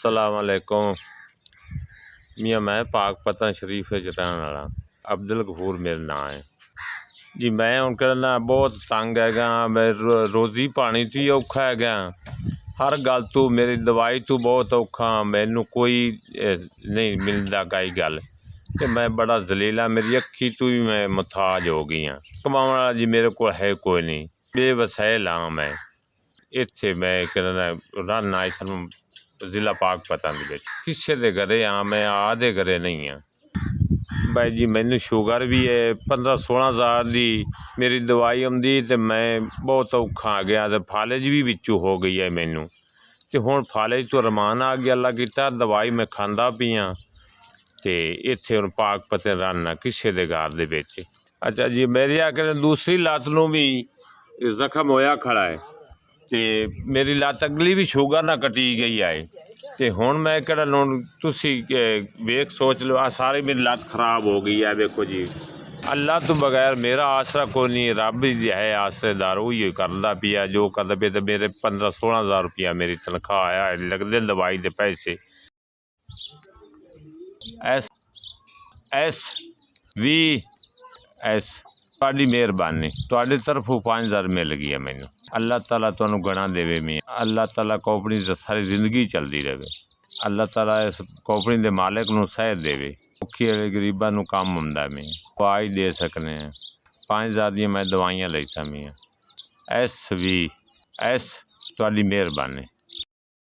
अस्सलाम वालेकुम। मियाँ मैं पाकपतन शरीफ रहने वाला अब्दुल गफूर मेरा नाम है जी। मैं हूँ कहना बहुत तंग हैगा, मैं रोज़ी पानी तो ही औखा हैगा, हर गल तू मेरी दवाई तू बहुत औखा, मैनू कोई नहीं मिलता कई गल ते मैं बड़ा जलीला, मेरी अखी तू ही मैं मुथाज हो गई हाँ। कमाने वाला जी मेरे को है कोई नहीं, बेवसैल हाँ मैं। इत्थे मैं कहना रहना इथन जिला पाकपतन किसे दे घरे हाँ, मैं आदे घरे नहीं हाँ भाई जी। मैनू शुगर भी है, 15-16 हज़ार की मेरी दवाई आती तो मैं बहुत औखा आ गया, तो फालिज भी विचों हो गई है मैनू, तो हुण फालिज तो रमान आ गया। अल्लाह कीता दवाई मैं खांदा पी हाँ, तो इत्थे हुण पाकपतन रहना किसे दे घर दे विच। अच्छा जी, मेरी आखिर दूसरी लत्त नूं भी जख्म होया खड़ा है, तो मेरी लत्त अगली भी शुगर ना कटी गई है, तो हुण मैं कहड़ा हुण तुसी वेख सोच लो, आ सारी मेरी लत्त खराब हो गई है। देखो जी, अल्लाह तो बगैर मेरा आसरा कोई नहीं, रब ही है आसरेदार, उही करदा पिया जो करदा पिया। तो मेरे 15-16 हज़ार रुपया मेरी तनख्वाह आया, लगदे दवाई दे पैसे। S ਤੁਹਾਡੀ मेहरबानी, ਤੁਹਾਡੀ तरफों 5000 मिल गई है मैनू। अल्लाह ताला तुहानू गणा देवे मियाँ, अल्लाह ताला कोपनी सारी जिंदगी चलती रहे, अल्लाह ताला इस कोपनी के मालिक नू सेहत देवे, औखी वाले गरीबां नू काम आउंदा मियाँ, दवाई दे सकने। 5000 दी मैं दवाइयां लईसां मियाँ। S ਤੁਹਾਡੀ मेहरबानी।